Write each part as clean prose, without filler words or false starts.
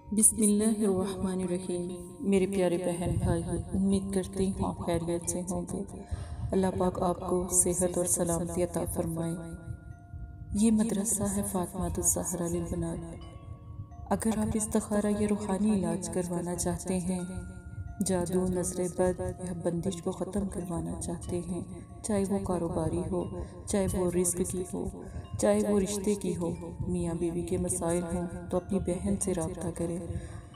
بسم اللہ الرحمن الرحیم۔ میرے پیارے بہن بھائی، امید کرتی ہوں آپ خیریت سے ہوں گے۔ اللہ پاک آپ کو صحت اور سلامتی عطا فرمائے۔ یہ مدرسہ ہے فاطمہ الزہرا للبنات۔ اگر آپ استخارہ یا روحانی علاج کروانا چاہتے ہیں، جادو، نظر بد یا بندش کو ختم کروانا چاہتے ہیں، چاہے وہ کاروباری ہو، چاہے وہ رزق کی ہو، چاہے وہ رشتے کی ہو، میاں بیوی کے مسائل ہوں، تو اپنی بہن سے رابطہ کریں۔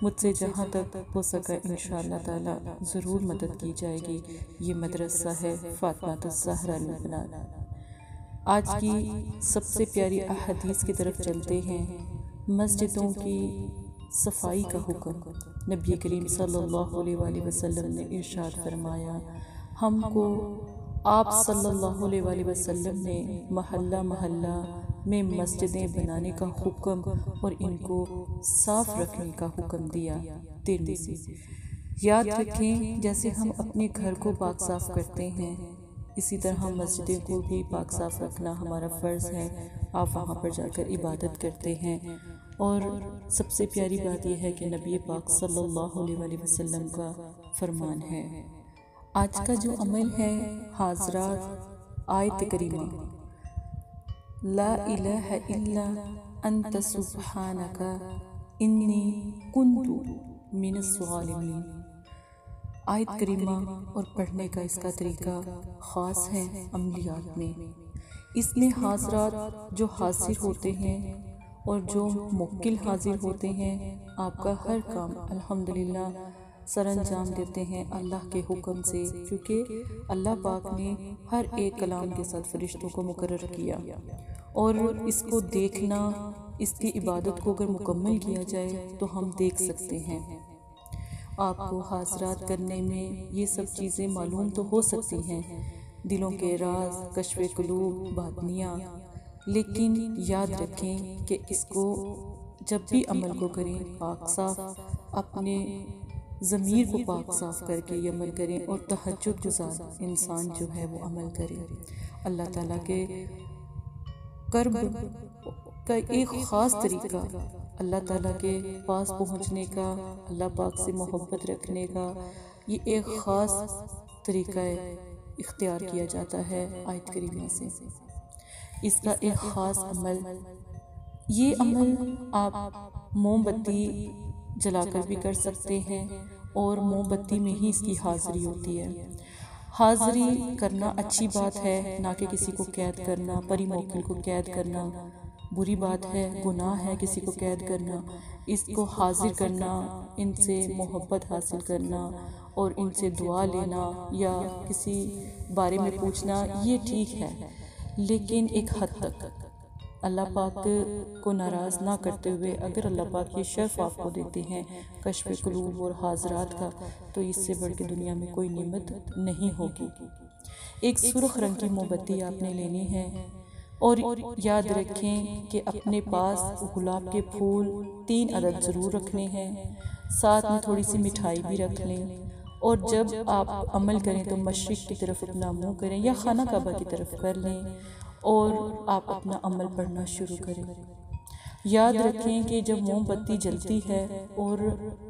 مجھ سے جہاں تک ہو سکا انشاءاللہ تعالی ضرور مدد کی جائے گی۔ یہ مدرسہ ہے فاطمہ الزہرا للبنات۔ آج کی سب سے پیاری احادیث کی طرف چلتے ہیں۔ مسجدوں کی صفائی کا حکم۔ نبی کریم صلی اللہ علیہ وآلہ وسلم نے ارشاد فرمایا، ہم کو آپ صلی اللہ علیہ وآلہ وسلم نے محلہ محلہ میں مسجدیں بنانے کا حکم اور ان کو صاف رکھنے کا حکم دیا۔ ترمذی۔ یاد رکھیں، جیسے ہم اپنے گھر کو پاک صاف کرتے ہیں، اسی طرح مسجدوں کو بھی پاک صاف رکھنا ہمارا فرض ہے۔ آپ وہاں پر جا کر عبادت کرتے ہیں، اور سب سے پیاری بات یہ ہے کہ نبی پاک صلی اللہ علیہ وآلہ وسلم کا فرمان ہے۔ آج کا جو عمل ہے، حاضرات، آیت کریمہ، لا الہ الا انت سبحانک انی کنت من الظالمین۔ آیت کریمہ اور پڑھنے کا اس کا طریقہ خاص ہے عملیات میں۔ اس میں حاضرات جو حاضر ہوتے ہیں اور جو موکل حاضر ہوتے ہیں، آپ کا ہر کام الحمدللہ سر انجام دیتے ہیں اللہ کے حکم سے، کیونکہ اللہ پاک نے ہر ایک کلام کے ساتھ فرشتوں کو مقرر کیا، اور اس کو دیکھنا، اس کی عبادت کو اگر مکمل کیا جائے تو ہم دیکھ سکتے ہیں۔ آپ کو حاضرات کرنے میں یہ سب چیزیں معلوم تو ہو سکتی ہیں، دلوں کے راز، کشف قلوب، باطنیہ، لیکن یاد رکھیں کہ اس کو جب بھی عمل کو کریں پاک صاف، اپنے ضمیر کو پاک صاف کر کے یہ عمل کریں، اور تہجد گزار انسان جو ہے وہ عمل کرے۔ اللہ تعالیٰ کے قرب کا ایک خاص طریقہ، اللہ تعالیٰ کے پاس پہنچنے کا، اللہ پاک سے محبت رکھنے کا، یہ ایک خاص طریقہ اختیار کیا جاتا ہے آیت کریمہ سے۔ اس کا ایک خاص عمل، یہ عمل آپ موم بتی جلا کر بھی کر سکتے ہیں، اور موم بتی میں ہی اس کی حاضری ہوتی ہے۔ حاضری کرنا اچھی بات ہے، نہ کہ کسی کو قید کرنا، پری موکل کو قید کرنا بری بات ہے، گناہ ہے کسی کو قید کرنا۔ اس کو حاضر کرنا، ان سے محبت حاصل کرنا اور ان سے دعا لینا یا کسی بارے میں پوچھنا، یہ ٹھیک ہے، لیکن ایک حد تک اللہ پاک کو ناراض نہ کرتے ہوئے۔ اگر اللہ پاک یہ شرف آپ کو دیتے ہیں کشف قلوب اور حاضرات کا، تو اس سے بڑھ کے دنیا میں کوئی نعمت نہیں ہوگی۔ ایک سرخ رنگ کی موم بتی آپ نے لینی ہے، اور یاد رکھیں کہ اپنے پاس گلاب کے پھول 3 عدد ضرور رکھنے ہیں، ساتھ میں تھوڑی سی مٹھائی بھی رکھ لیں، اور جب آپ عمل کریں تو مشرق کی طرف اپنا منہ کریں یا خانہ کعبہ کی طرف کر لیں، اور آپ اپنا عمل پڑھنا شروع کریں۔ یاد رکھیں کہ جب موم بتی جلتی ہے اور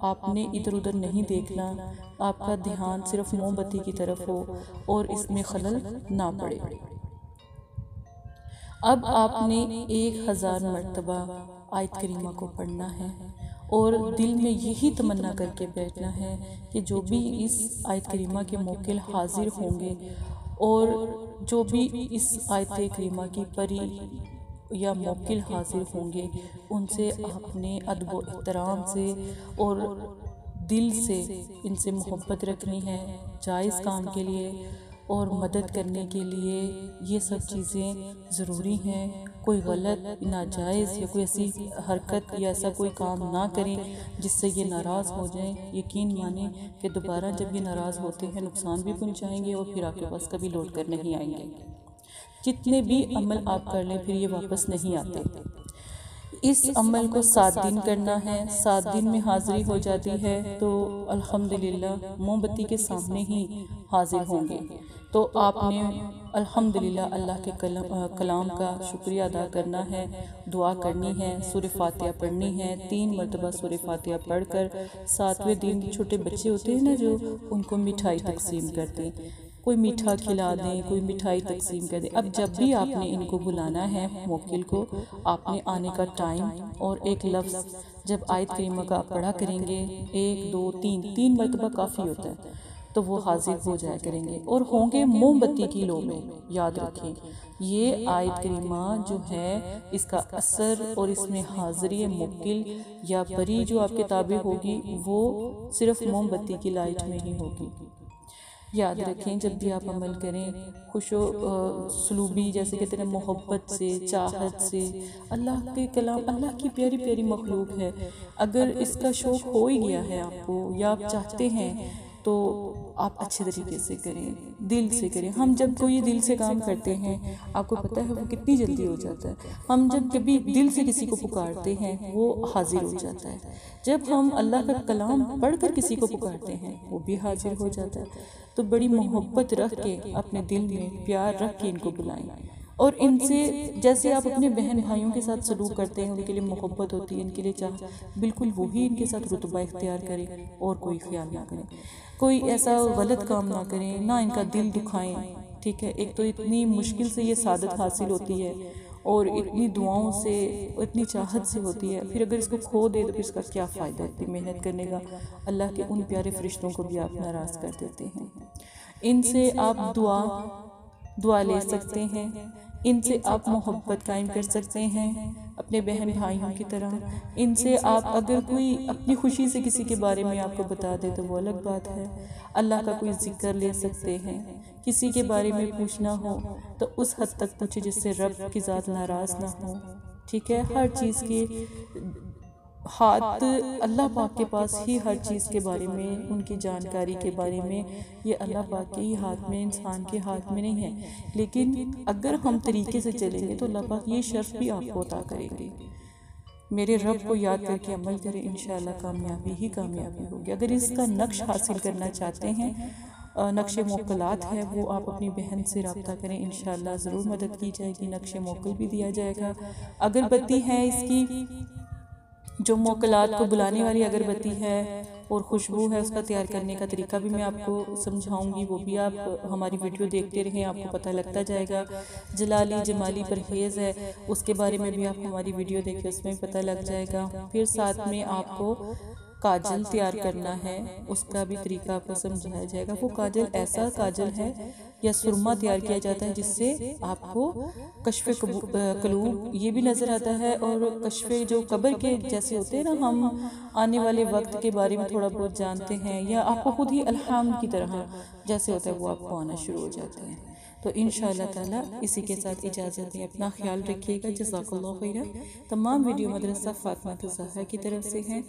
آپ نے ادھر ادھر نہیں دیکھنا، آپ کا دھیان صرف موم بتی کی طرف ہو اور اس میں خلل نہ پڑے۔ اب آپ نے 1000 مرتبہ آیت کریمہ کو پڑھنا ہے، اور دل میں یہی تمنا کر کے بیٹھنا ہے کہ جو بھی اس آیت کریمہ کے موکل حاضر ہوں گے، اور جو بھی اس آیت کریمہ کی پری یا موکل حاضر ہوں گے، ان سے آپ نے ادب و احترام سے اور دل سے ان سے محبت رکھنی ہے، جائز کام کے لیے اور مدد کرنے کے لیے۔ یہ سب چیزیں ضروری ہیں۔ کوئی غلط، ناجائز یا کوئی ایسی حرکت یا ایسا کوئی کام نہ کریں جس سے یہ ناراض ہو جائیں۔ یقین مانیں کہ دوبارہ جب یہ ناراض ہوتے ہیں نقصان بھی پہنچائیں گے، اور پھر آپ کے پاس کبھی لوٹ کر نہیں آئیں گے۔ جتنے بھی عمل آپ کر لیں پھر یہ واپس نہیں آتے۔ اس عمل کو 7 دن کرنا ہے، 7 دن میں حاضری ہو جاتی ہے تو الحمدللہ موم بتی کے سامنے ہی حاضر ہوں گے۔ تو آپ نے الحمدللہ اللہ کے کلام کا شکریہ ادا کرنا ہے، دعا کرنی ہے، سورہ فاتحہ پڑھنی ہے، 3 مرتبہ سورہ فاتحہ پڑھ کر 7ویں دن چھوٹے بچے ہوتے ہیں نا جو ان کو مٹھائی تقسیم کرتے ہیں، کوئی میٹھا کھلا دیں، کوئی مٹھائی تقسیم کر دیں۔ اب جب بھی آپ نے ان کو بلانا ہے موکل کو، آپ نے آنے کا ٹائم اور ایک لفظ جب آیت کریمہ کا آپ پڑھا کریں گے 1 2 3 مرتبہ کافی ہوتا ہے تو وہ حاضر ہو جایا کریں گے اور ہوں گے موم بتی کی لو میں۔ یاد رکھیں یہ آیت کریمہ جو ہے اس کا اثر اور اس میں حاضری موکل یا پری جو آپ کے تابع ہوگی وہ صرف موم بتی کی لائٹ میں ہی ہوگی۔ یاد رکھیں جب بھی آپ عمل کریں خوش و سلوبی جیسے کہتے ہیں محبت سے، چاہت سے، اللہ کے کلام اللہ کی پیاری پیاری مخلوق ہے، اگر اس کا شوق ہو ہی گیا ہے آپ کو یا آپ چاہتے ہیں تو آپ اچھے طریقے سے کریں، دل سے کریں۔ ہم جب کوئی دل سے کام کرتے ہیں آپ کو پتہ ہے وہ کتنی جلدی ہو جاتا ہے، ہم جب کبھی دل سے کسی کو پکارتے ہیں وہ حاضر ہو جاتا ہے، جب ہم اللہ کا کلام پڑھ کر کسی کو پکارتے ہیں وہ بھی حاضر ہو جاتا ہے۔ تو بڑی محبت رکھ کے اپنے دل میں پیار رکھ کے ان کو بلائیں اور ان سے جیسے آپ اپنے بہن بھائیوں کے ساتھ سلوک کرتے ہیں، ان کے لیے محبت ہوتی ہے، ان کے لیے چاہ بالکل وہی ان کے ساتھ رتبہ اختیار کریں اور کوئی خیال نہ کریں، کوئی ایسا غلط کام نہ کریں، نہ ان کا دل دکھائیں، ٹھیک ہے۔ ایک تو اتنی مشکل سے یہ سعادت حاصل ہوتی ہے اور اتنی دعاؤں سے اتنی چاہت سے ہوتی ہے، پھر اگر اس کو کھو دے تو پھر اس کا کیا فائدہ اتنی محنت کرنے کا، اللہ کے ان پیارے فرشتوں کو بھی آپ ناراض کر دیتے ہیں۔ ان سے آپ دعا لے سکتے ہیں، ان سے آپ محبت قائم کر سکتے ہیں اپنے بہن بھائیوں کی طرح، ان سے آپ اگر کوئی اپنی خوشی سے کسی کے بارے میں آپ کو بتا دے تو وہ الگ بات ہے، اللہ کا کوئی ذکر لے سکتے ہیں، کسی کے بارے میں پوچھنا ہو تو اس حد تک پوچھے جس سے رب کی ذات ناراض نہ ہو، ٹھیک ہے۔ ہر چیز کے ہاتھ اللہ پاک کے پاس ہی ہر چیز کے بارے میں، ان کی جانکاری کے بارے میں یہ اللہ پاک کے ہی ہاتھ میں، انسان کے ہاتھ میں نہیں ہے، لیکن اگر ہم طریقے سے چلیں گے تو اللہ پاک یہ شرف بھی آپ کو عطا کریں گے۔ میرے رب کو یاد کر کے عمل کریں، انشاءاللہ کامیابی ہی کامیابی ہوگی۔ اگر اس کا نقش حاصل کرنا چاہتے ہیں، نقش موکلات ہے وہ آپ اپنی بہن سے رابطہ کریں، انشاءاللہ ضرور مدد کی جائے گی، نقش موکل بھی دیا جائے گا۔ اگربتی ہے اس کی جو موکلات کو بلانے والی اگربتی ہے اور خوشبو ہے، اس کا تیار کرنے کا طریقہ بھی میں آپ کو سمجھاؤں گی، وہ بھی آپ ہماری ویڈیو دیکھتے رہیں، آپ کو پتہ لگتا جائے گا۔ جلالی جمالی پرہیز ہے اس کے بارے میں بھی آپ ہماری ویڈیو دیکھیں، اس میں پتہ لگ جائے گا۔ پھر ساتھ میں آپ کو کاجل تیار کرنا ہے، اس کا بھی طریقہ آپ کو سمجھایا جائے گا۔ وہ کاجل ایسا کاجل ہے یا سرما تیار کیا جاتا ہے جس سے آپ کو کشف قلوب یہ بھی نظر آتا ہے، اور کشف جو قبر کے جیسے ہوتے ہیں نا، ہم آنے والے وقت کے بارے میں تھوڑا بہت جانتے ہیں، یا آپ کو خود ہی الہام کی طرح جیسے ہوتا ہے وہ آپ کو آنا شروع ہو جاتا ہے۔ تو انشاءاللہ تعالیٰ اسی کے ساتھ اجازت دیں، اپنا خیال رکھیے گا، جزاک اللہ خیرہ۔ تمام ویڈیو مدرسہ فاطمہ الزہرا کی طرف سے ہیں،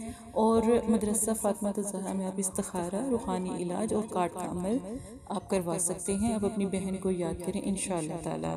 اور مدرسہ فاطمہ الزہرا میں آپ استخارہ، روحانی علاج اور کارڈ کا عمل آپ کروا سکتے ہیں۔ آپ اپنی بہن کو یاد کریں انشاءاللہ تعالیٰ۔